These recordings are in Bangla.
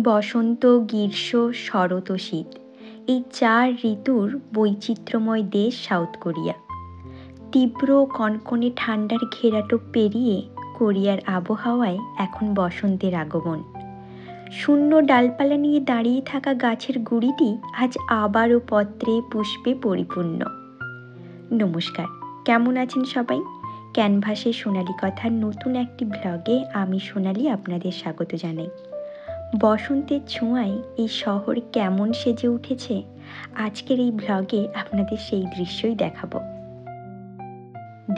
বসন্ত, গ্রীষ্ম, শরৎ ও শীত, এই 4 ঋতুর বৈচিত্র্যময় দেশ সাউথ কোরিয়া। তীব্র কনকনে ঠান্ডার ঘেরাটোপ পেরিয়ে কোরিয়ার আবহাওয়ায় এখন বসন্তের আগমন। শূন্য ডালপালা নিয়ে দাঁড়িয়ে থাকা গাছের গুঁড়িটি আজ আবারও পত্রে পুষ্পে পরিপূর্ণ। নমস্কার, কেমন আছেন সবাই? ক্যানভাসে সোনালি কথার নতুন একটি ব্লগে আমি সোনালি আপনাদের স্বাগত জানাই। বসন্তের ছোঁয়ায় এই শহর কেমন সেজে উঠেছে, আজকের এই ব্লগে আপনাদের সেই দৃশ্যই দেখাবো।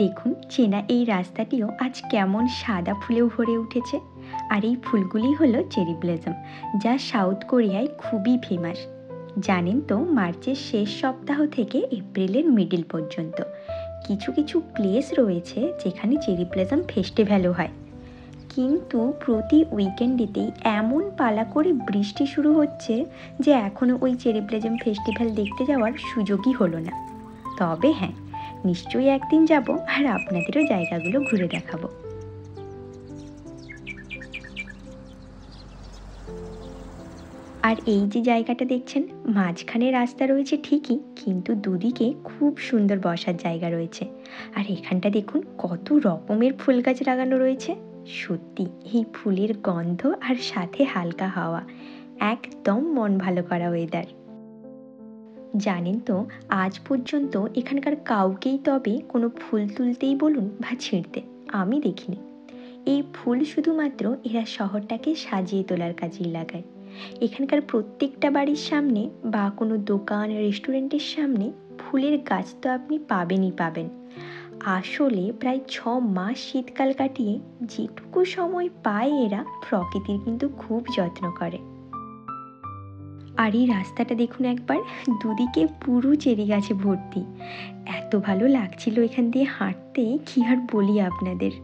দেখুন, চেনা এই রাস্তাটিও আজ কেমন সাদা ফুলেও ভরে উঠেছে। আর এই ফুলগুলি হলো চেরি ব্লসম, যা সাউথ কোরিয়ায় খুবই ফেমাস। জানেন তো, মার্চের শেষ সপ্তাহ থেকে এপ্রিলের মিডল পর্যন্ত কিছু কিছু প্লেস রয়েছে যেখানে চেরি ব্লসম ফেস্টিভ্যালও হয়। কিন্তু প্রতি উইকেন্ডেতেই এমন পালা করে বৃষ্টি শুরু হচ্ছে যে এখনও ওই চেরি ব্লসম ফেস্টিভ্যাল দেখতে যাওয়ার সুযোগই হলো না। তবে হ্যাঁ, নিশ্চয়ই একদিন যাব আর আপনাদেরও জায়গাগুলো ঘুরে দেখাবো। আর এই যে জায়গাটা দেখছেন, মাঝখানে রাস্তা রয়েছে ঠিকই, কিন্তু দুদিকে খুব সুন্দর বসার জায়গা রয়েছে। আর এখানটা দেখুন কত রকমের ফুল গাছ লাগানো রয়েছে। সত্যি এই ফুলের গন্ধ আর সাথে হালকা হাওয়া, একদম মন ভালো করা ওয়েদার। জানেন তো, আজ পর্যন্ত এখানকার কাউকেই তবে কোনো ফুল তুলতেই বলুন বা ছিঁড়তে আমি দেখিনি। এই ফুল শুধুমাত্র এরা শহরটাকে সাজিয়ে তোলার কাজেই লাগায়। এখানকার প্রত্যেকটা বাড়ির সামনে বা কোনো দোকান রেস্টুরেন্টের সামনে ফুলের গাছ তো আপনি পাবেনই পাবেন। আসলে প্রায় 6 মাস শীতকাল কাটিয়ে যেটুকু সময় পায় এরা প্রকৃতির কিন্তু খুব যত্ন করে। আর এই রাস্তাটা দেখুন একবার, দুদিকে পুরো চেরি গাছে ভর্তি। এত ভালো লাগছিল এখান দিয়ে হাঁটতে, কি আর বলি আপনাদের।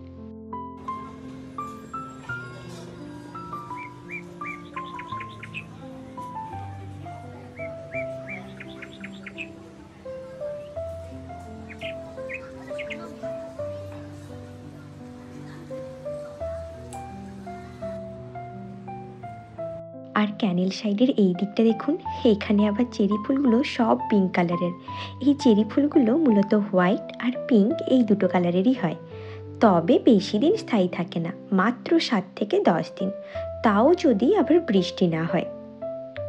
আর ক্যানেল সাইডের এই দিকটা দেখুন, এখানে আবার চেরি ফুলগুলো সব পিঙ্ক কালারের। এই চেরি ফুলগুলো মূলত হোয়াইট আর পিঙ্ক এই দুটো কালারেরই হয়। তবে বেশি দিন স্থায়ী থাকে না, মাত্র 7 থেকে 10 দিন, তাও যদি আবার বৃষ্টি না হয়।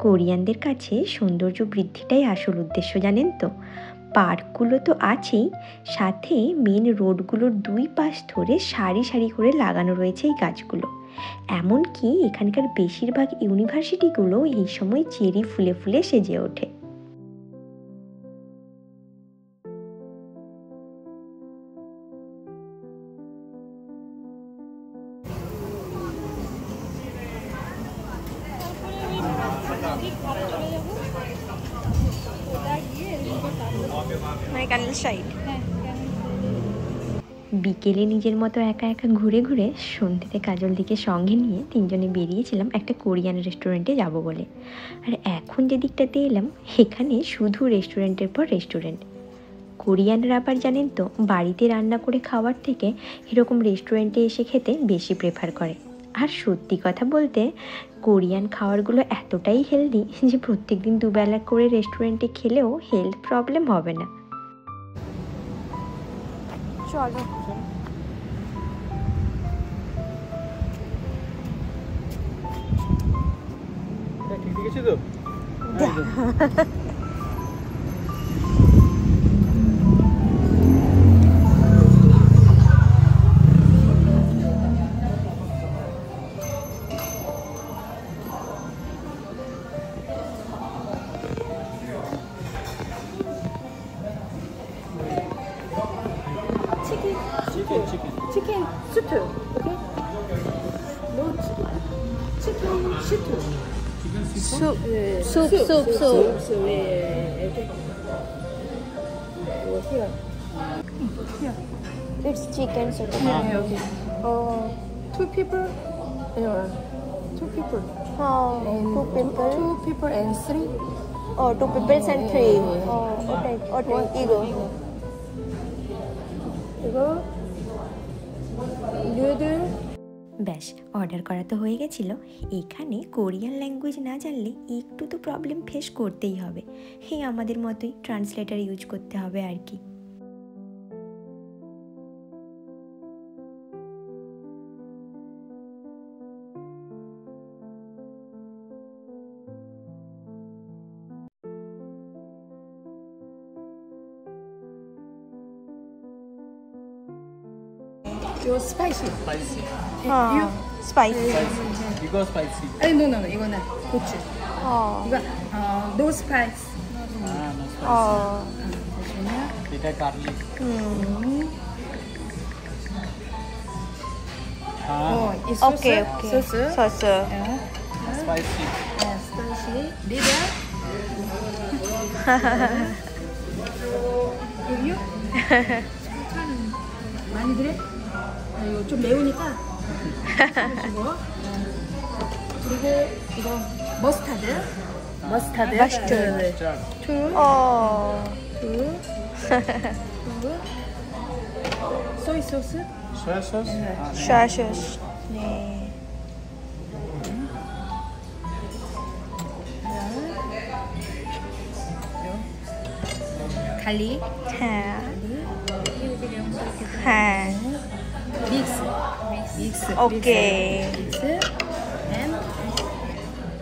কোরিয়ানদের কাছে সৌন্দর্য বৃদ্ধিটাই আসল উদ্দেশ্য, জানেন তো। পার্কগুলো তো আছেই, সাথে মেন রোডগুলোর 2 পাশ ধরে সারি সারি করে লাগানো রয়েছে এই গাছগুলো। এমনকি এখানকার বেশিরভাগ ইউনিভার্সিটিগুলো এই সময় চেরি ফুলে ফুলে সেজে ওঠে। বিকেলে নিজের মতো একা একা ঘুরে ঘুরে সন্ধ্যেতে কাজল দিকে সঙ্গে নিয়ে 3 জনে বেরিয়েছিলাম একটা কোরিয়ান রেস্টুরেন্টে যাব বলে। আর এখন যে দিকটাতে এলাম, এখানে শুধু রেস্টুরেন্টের পর রেস্টুরেন্ট। কোরিয়ানরা আবার জানেন তো, বাড়িতে রান্না করে খাওয়ার থেকে এরকম রেস্টুরেন্টে এসে খেতে বেশি প্রেফার করে। আর সত্যি কথা বলতে, কোরিয়ান খাবারগুলো এতটাই হেলদি যে প্রত্যেকদিন দুবেলা করে রেস্টুরেন্টে খেলেও হেলথ প্রবলেম হবে না। চলো। ঠিক আছে তো? 치킨 스튜, 오케이? 노 치킨 스튜. 숲. 네. Here. It's chicken soup. Okay. 2 people. Yeah. 2 people. And 2 people. 2 people and 3. Oh, 2 people and 3. Okay. 이거. ব্যাস অর্ডার করা তো হয়ে গেছিলো। এখানে কোরিয়ান ল্যাঙ্গুয়েজ না জানলে একটু তো প্রবলেম ফেস করতেই হবে। আমাদের মতোই ট্রান্সলেটার ইউজ করতে হবে আর কি। 이거 스파이시. Spicy. 이거 스파이시. Spicy. 이거 spicy. 아니 노노노 이거는 고추. 이거 no spice. Ah, no spicy. 잠시만요. এটা garlic. Ah, 이 소스. 오케이, 오케이. 소스. 소스. spicy. 스파이시. 리더. 이거? 많이 그래? 이거 좀 매우니까. 그리고 이거 머스타드. 머스타드. 머스타드. 투. 투. 그리고 소이 소스. Soya sauce? Ah, 샤샤스. 네. 갈릭. 하. 하. 믹스. 오케이. 믹스. and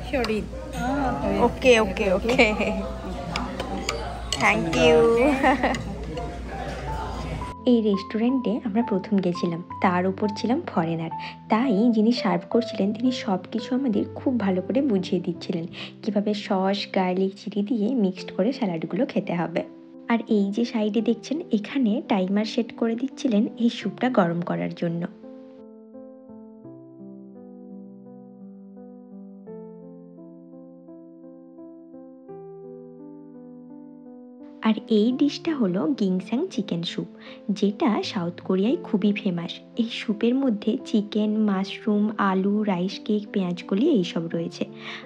혈인. 오케이. Thank you. এই রেস্টুরেন্টে আমরা প্রথম গেছিলাম, তার উপর ছিলাম ফরেনার, তাই যিনি সার্ভ করছিলেন তিনি সব কিছু আমাদের খুব ভালো করে বুঝিয়ে দিচ্ছিলেন কীভাবে সস গার্লিক চিলি দিয়ে মিক্সড করে স্যালাডগুলো খেতে হবে। আর এই যে সাইডে দেখছেন এখানে টাইমার সেট করে দিচ্ছিলেন এই স্যুপটা গরম করার জন্য। আর এই ডিশটা হলো গিংস্যাং চিকেন স্যুপ, যেটা সাউথ কোরিয়ায় খুবই ফেমাস। এই স্যুপের মধ্যে চিকেন, মাশরুম, আলু, রাইস কেক, পেঁয়াজকলি এইসব রয়েছে।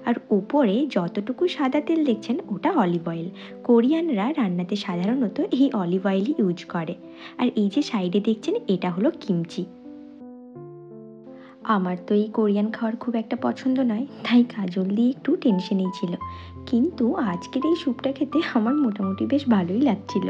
আর উপরে যতটুকু সাদা তেল দেখছেন ওটা অলিভ অয়েল। কোরিয়ানরা রান্নাতে সাধারণত এই অলিভ অয়েলই ইউজ করে। আর এই যে সাইডে দেখছেন এটা হলো কিমচি। আমার তো এই কোরিয়ান খাওয়ার খুব একটা পছন্দ নয়, তাই কাজল দিয়ে একটু টেনশনেই ছিল, কিন্তু আজকের এই স্যুপটা খেতে আমার মোটামুটি বেশ ভালোই লাগছিল।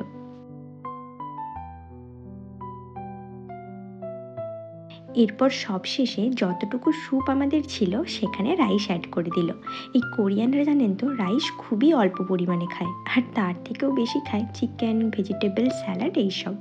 এরপর সবশেষে যতটুকু স্যুপ আমাদের ছিল সেখানে রাইস অ্যাড করে দিল। এই কোরিয়ানরা জানেন তো রাইস খুবই অল্প পরিমাণে খায়, আর তার থেকেও বেশি খায় চিকেন, ভেজিটেবল, স্যালাড এইসব।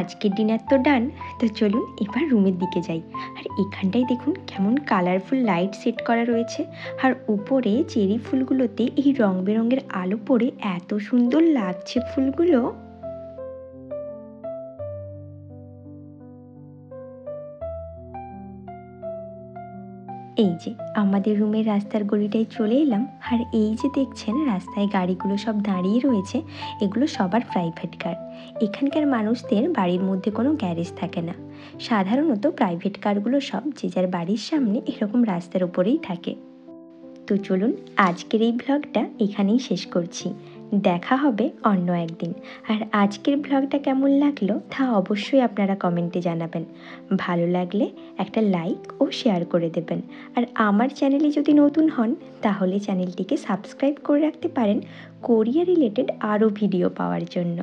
আজকের ডিনার তো ডান, তো চলুন এবার রুমের দিকে যাই। আর এখানটায় দেখুন কেমন কালারফুল লাইট সেট করা রয়েছে, আর উপরে চেরি ফুলগুলোতে এই রং বেরঙের আলো পড়ে এত সুন্দর লাগছে ফুলগুলো। এই যে আমাদের রুমের রাস্তার গলিটায় চলে এলাম, আর এই যে দেখছেন রাস্তায় গাড়িগুলো সব দাঁড়িয়ে রয়েছে, এগুলো সবার প্রাইভেট কার। এখানকার মানুষদের বাড়ির মধ্যে কোনো গ্যারেজ থাকে না, সাধারণত প্রাইভেট কারগুলো সব যে যার বাড়ির সামনে এরকম রাস্তার উপরেই থাকে। তো চলুন আজকের এই ব্লগটা এখানেই শেষ করছি, দেখা হবে অন্য একদিন। আর আজকের ব্লগটা কেমন লাগলো তা অবশ্যই আপনারা কমেন্টে জানাবেন। ভালো লাগলে একটা লাইক ও শেয়ার করে দেবেন। আর আমার চ্যানেলে যদি নতুন হন তাহলে চ্যানেলটিকে সাবস্ক্রাইব করে রাখতে পারেন কোরিয়া রিলেটেড আরও ভিডিও পাওয়ার জন্য।